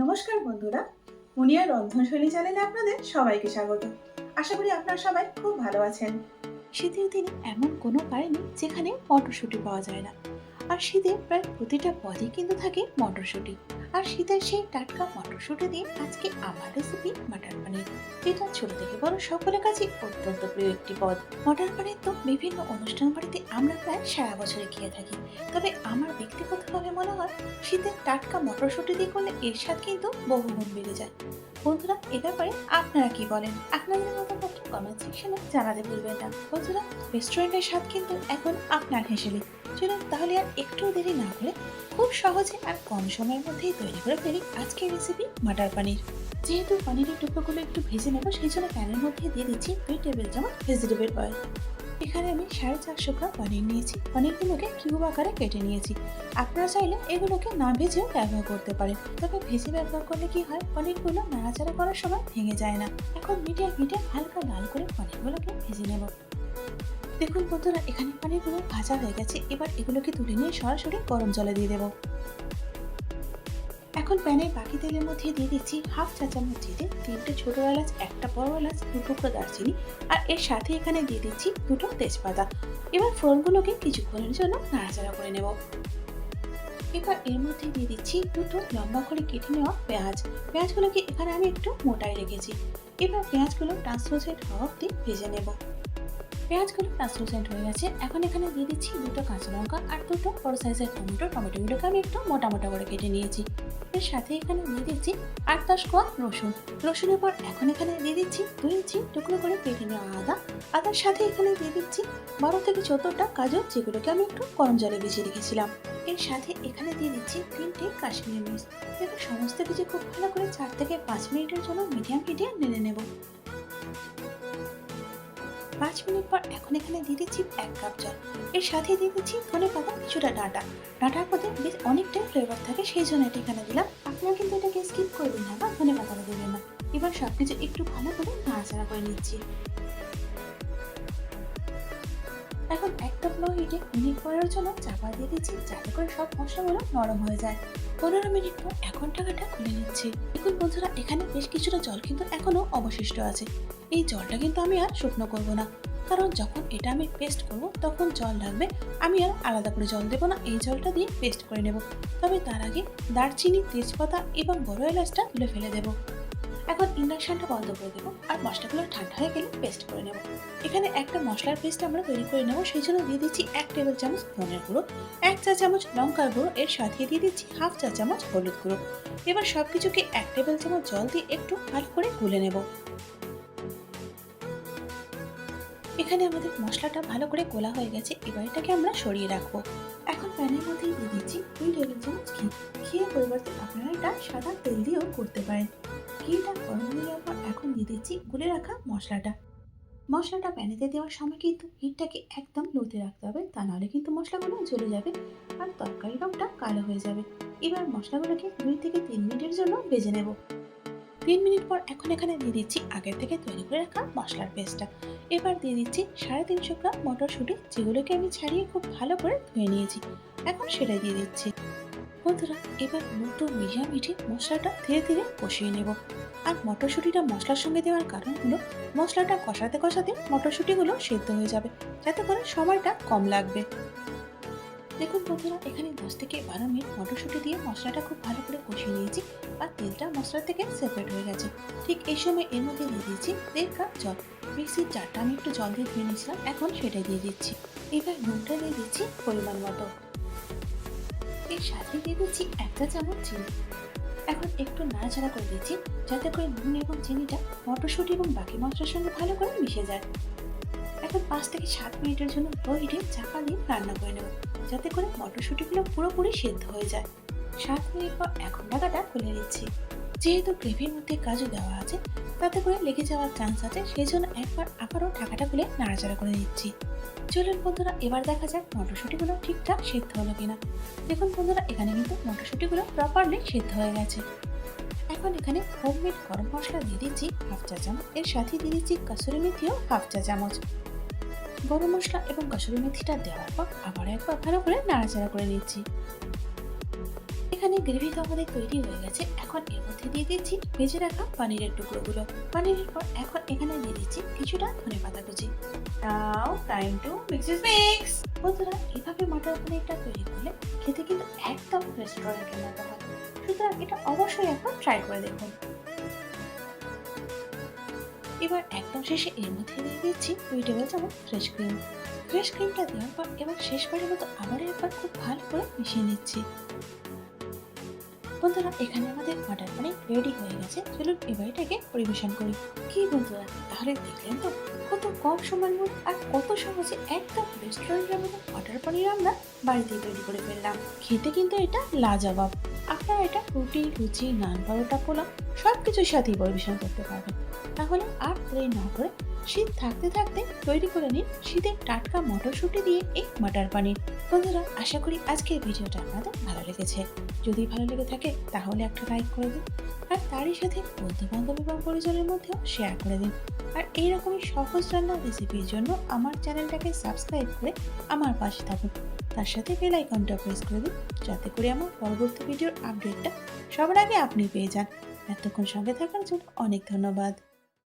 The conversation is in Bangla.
নমস্কার বন্ধুরা, মুনিয়া রন্ধনশৈলী চ্যানেলে আপনাদের সবাইকে স্বাগত। আশা করি আপনারা সবাই খুব ভালো আছেন। শীতের দিনে এমন কোনো বাড়ি নেই যেখানে মটরশুঁটি পাওয়া যায় না। আর শীতে প্রায় প্রতিটা পদই কিন্তু থাকে মটরশুঁটি। আর শীতের সেই টাটকা মটরশুঁটি দিয়ে আজকে আমার রেসিপি মটর পনির, যেটা ছোট থেকে বড় সকলের কাছে অত্যন্ত প্রিয় একটি পদ। মটর পনির তো বিভিন্ন অনুষ্ঠান বাড়িতে আমরা প্রায় সারা বছরে খেয়ে থাকি, তবে আমার ব্যক্তিগতভাবে মনে হয় শীতের টাটকা মটরশুঁটি দিয়ে করলে এর স্বাদ কিন্তু বহুগুণ বেড়ে যায়। বন্ধুরা, এ ব্যাপারে আপনারা কি বলেন? আপনাদের মতামত কমেন্ট সেকশনে জানাতে ভুলবেন না। বন্ধুরা, রেস্টুরেন্টের স্বাদ কিন্তু এখন আপনার হেসেলে। চলুন তাহলে আর একটু দেরি না করে খুব সহজে আর কম সময়ের মধ্যেই তৈরি করে ফেলি আজকের রেসিপি মটর পনির। যেহেতু পনিরের টুকরোগুলো একটু ভেজে নেব, সেই জন্য প্যানের মধ্যে দিয়ে দিচ্ছি 2 টেবিল চামচ ভেজিটেবল অয়েল। এখানে আমি 450 গ্রাম পনির নিয়েছি। পনিরগুলোকে কিউব আকারে কেটে নিয়েছি। আপনারা চাইলে এগুলোকে না ভেজেও ব্যবহার করতে পারেন, তবে ভেজে ব্যবহার করলে কি হয়, পনিরগুলো নাড়াচাড়া করার সময় ভেঙে যায় না। এখন মিডিয়াম হিটে হালকা লাল করে পনিরগুলোকে ভেজে নেব। দেখুন বন্ধুরা, এখানে পনিরগুলো ভাজা হয়ে গেছে। এবার এগুলোকে তুলে নিয়ে সরাসরি গরম জলে দিয়ে দেবো। এখন প্যানে বাকি তেলের মধ্যে দিয়ে দিচ্ছি হাফ চা চামচ জিরে, 3টে ছোট এলাচ, 1টা বড় এলাচ, 2 টুকরো দারচিনি, আর এর সাথে এখানে দিয়ে দিচ্ছি 2টো তেজপাতা। এবার ফোড়নগুলোকে কিছুক্ষণের জন্য নাড়াচাড়া করে নেব। এবার এর মধ্যে দিয়ে দিচ্ছি 2টো লম্বা করে কেটে নেওয়া পেঁয়াজ। পেঁয়াজগুলোকে এখানে আমি একটু মোটাই রেখেছি। এবার পেঁয়াজগুলো ট্রান্সলুসেন্ট হওয়া অবধি ভেজে নেব। পেঁয়াজগুলো ট্রান্সলুসেন্ট হয়ে গেছে। এখন এখানে দিয়ে দিচ্ছি 2টো কাঁচা লঙ্কা আর 2টো বড় সাইজের টমেটো। টমেটোগুলোকে আমি একটু মোটা মোটা করে কেটে নিয়েছি। এর সাথে এখানে দিয়ে দিচ্ছি 8-10 কোয়া রসুন। রসুনের পর এখন এখানে দিয়ে দিচ্ছি 2 ইঞ্চি টুকরো করে কেটে নেওয়া আদা। আদার সাথে এখানে দিয়ে দিচ্ছি 12 থেকে 14টা গাজর, যেগুলোকে আমি একটু গরম জলে ভিজিয়ে রেখেছিলাম। এর সাথে এখানে দিয়ে দিচ্ছি 3টে কাশ্মীরি মরিচ। এবার সমস্ত কিছু খুব ভালো করে 4 থেকে 5 মিনিটের জন্য মিডিয়াম হিটে নেড়ে নেব। 5 মিনিট পর এখন এখানে দিয়ে দিচ্ছি 1 কাপ জল। এর সাথে দিয়ে দিচ্ছি ধনেপাতা, কিছুটা ডাঁটা। ডাঁটার মধ্যে বেশ অনেকটাই ফ্লেভার থাকে, সেই জন্য এটা এখানে দিলাম। আপনারা কিন্তু এটাকে স্কিপ করবেন না বা ধনেপাতাটা দেবেন না। এবার সবকিছু একটু ভালো করে নাড়াচাড়া করে নিচ্ছি। এখন একদম লো হিটে মিনিট পরের জন্য চাপা দিয়ে দিচ্ছি, যাতে করে সব মশলাগুলো নরম হয়ে যায়। 15 মিনিট পর এখন ঢাকাটা খুলে নিচ্ছি। দেখুন বন্ধুরা, এখানে বেশ কিছুটা জল কিন্তু এখনো অবশিষ্ট আছে। এই জলটা কিন্তু আমি আর শুকনো করব না, কারণ যখন এটা আমি পেস্ট করব তখন জল লাগবে। আমি আর আলাদা করে জল দেবো না, এই জলটা দিয়ে পেস্ট করে নেব। তবে তার আগে দারচিনি, তেজপাতা এবং বড় এলাচটা তুলে ফেলে দেবো। এখন ইন্ডাকশনটা বন্ধ করে দেবো আর মশলাগুলো ঠান্ডা হয়ে গেলে পেস্ট করে নেব। এখানে একটা মশলার পেস্ট আমরা তৈরি করে নেব, সেই জন্য দিয়ে দিচ্ছি 1 টেবিল চামচ ধনের গুঁড়ো, 1 চা চামচ লঙ্কার গুঁড়ো, এর সাথে দিয়ে দিচ্ছি হাফ চা চামচ হলুদ গুঁড়ো। এবার সবকিছুকে 1 টেবিল চামচ জল দিয়ে একটু ভালো করে গুলে নেব। এখানে আমাদের মশলাটা ভালো করে গোলা হয়ে গেছে। এবার এটাকে আমরা সরিয়ে রাখবো। এখন প্যানের মধ্যে দিয়ে দিচ্ছি 2 টেবিল চামচ ঘি। ঘিয়ের পরিবর্তে আপনারা এটা সাদা তেল দিয়েও করতে পারেন। ঘিটা গরম হয়ে যাওয়ার পর এখন দিয়ে দিচ্ছি গুলে রাখা মশলাটা। মশলাটা প্যানেতে দেওয়ার সময় কিন্তু হিটটাকে একদম লোতে রাখতে হবে, তা নাহলে কিন্তু মশলাগুলো জ্বলে যাবে আর তরকারি রংটা কালো হয়ে যাবে। এবার মশলাগুলোকে 2 থেকে 3 মিনিটের জন্য ভেজে নেব। 3 মিনিট পর এখন এখানে দিয়ে দিচ্ছি আগের থেকে তৈরি করে রাখা মশলার পেস্টটা। এবার দিয়ে দিচ্ছি 350 গ্রাম মটরশুঁটি, যেগুলোকে আমি ছাড়িয়ে খুব ভালো করে ধুয়ে নিয়েছি। এখন সেটা দিয়ে দিচ্ছি। বন্ধুরা, এবার লো টু মিডিয়াম হিটে মশলাটা ধীরে ধীরে কষিয়ে নেব। আর মটরশুঁটিটা মশলার সঙ্গে দেওয়ার কারণ হলো মশলাটা কষাতে কষাতে মটরশুঁটিগুলো সেদ্ধ হয়ে যাবে, যাতে করে সময়টা কম লাগবে। দেখুন বন্ধুরা, এখানে 10 থেকে 12 মিনিট মটরশুঁটি দিয়ে মশলাটা খুব ভালো করে কষিয়ে নিয়েছি আর তেলটা মশলা থেকে সেপারেট হয়ে গেছে। ঠিক এই সময় এর মধ্যে দিয়ে দিচ্ছি 1.5 কাপ জল। মিক্সির জারটা আমি একটু জল দিয়ে ধুয়ে নিয়েছিলাম, এখন সেটাই দিয়ে দিচ্ছি। এবার নুনটা দিয়ে দিচ্ছি পরিমাণ মতো। এর সাথে দিয়ে দিচ্ছি 1 চা চামচ চিনি। এখন একটু নাড়াচাড়া করে দিচ্ছি, যাতে করে নুন এবং চিনিটা মটরশুঁটি এবং বাকি মশলার সঙ্গে ভালো করে মিশে যায়। এখন 5 থেকে 7 মিনিটের জন্য লো হিটে চাপা দিয়ে রান্না করে নেব, যাতে করে মটরশুঁটিগুলো পুরোপুরি সেদ্ধ হয়ে যায়। 7 মিনিট পর এখন ঢাকাটা খুলে নিচ্ছি। যেহেতু গ্রেভির মধ্যে কাজু দেওয়া আছে, তাতে করে লেগে যাওয়ার চান্স আছে, সেই জন্য একবার আবারও ঢাকাটা খুলে নাড়াচাড়া করে নিচ্ছি। চলুন বন্ধুরা, এবার দেখা যাক মটরশুঁটিগুলো ঠিকঠাক সেদ্ধ হলো কিনা। দেখুন বন্ধুরা, এখানে কিন্তু মটরশুঁটিগুলো প্রপারলি সেদ্ধ হয়ে গেছে। এখন এখানে হোমমেড গরম মশলা দিয়ে দিচ্ছি হাফ চা চামচ। এর সাথে দিয়ে দিচ্ছি কাসুরি মেথিও হাফ চা চামচ। গরম মশলা এবং কাসুরি মেথিটা দেওয়ার পর আবার একবার ভালো করে নাড়াচাড়া করে নিচ্ছি। এখানে গ্রেভি তো আমাদের তৈরি হয়ে গেছে। এখন এর মধ্যে দিয়ে দিচ্ছি ভেজে রাখা পানিরের টুকরোগুলো। পানিরের পর এখন এখানে দিয়ে দিচ্ছি কিছুটা ধনেপাতা কুচি। নাও টাইম টু মিক্স। বন্ধুরা, এভাবে মটর পনিরটা তৈরি করলে খেতে কিন্তু একদম রেস্টুরেন্টের মতো হয়। সুতরাং এটা অবশ্যই একবার ট্রাই করে দেখুন। এবার একদম শেষে এর মধ্যে দিয়ে দিচ্ছি 2 টেবিল চামচ ফ্রেশ ক্রিম। ফ্রেশ ক্রিমটা দেওয়ার পর এবার শেষবারের মতো আবারও একবার খুব ভালো করে মিশিয়ে নিচ্ছি। বন্ধুরা, এখানে আমাদের মটর পনির রেডি হয়ে গেছে। চলুন এবার এটাকে পরিবেশন করি। কি বন্ধুরা, তাহলে দেখলেন তো কত কম সময়ের মধ্যে আর কত সহজে একদম রেস্টুরেন্টের মতো মটর পনির আমরা বাড়িতে তৈরি করে ফেললাম। খেতে কিন্তু এটা লাজবাব। আপনারা এটা রুটি, লুচি, নান, পরোটা, পোলাও সবকিছুর সাথেই পরিবেশন করতে পারবেন। তাহলে আর দেরি না করে শীত থাকতে থাকতে তৈরি করে নিন শীতের টাটকা মটরশুঁটি দিয়ে এই মটর পনির। বন্ধুরা, আশা করি আজকের ভিডিওটা আপনাদের ভালো লেগেছে। যদি ভালো লেগে থাকে তাহলে একটা লাইক করে দিন, আর তারই সাথে বন্ধু বান্ধব এবং পরিজনের মধ্যেও শেয়ার করে দিন। আর এইরকমই সহজ রান্নার রেসিপির জন্য আমার চ্যানেলটাকে সাবস্ক্রাইব করে আমার পাশে থাকুন। তার সাথে বেল আইকনটা প্রেস করে দিন, যাতে করে আমার পরবর্তী ভিডিওর আপডেটটা সবার আগে আপনি পেয়ে যান। এতক্ষণ সঙ্গে থাকার জন্য অনেক ধন্যবাদ।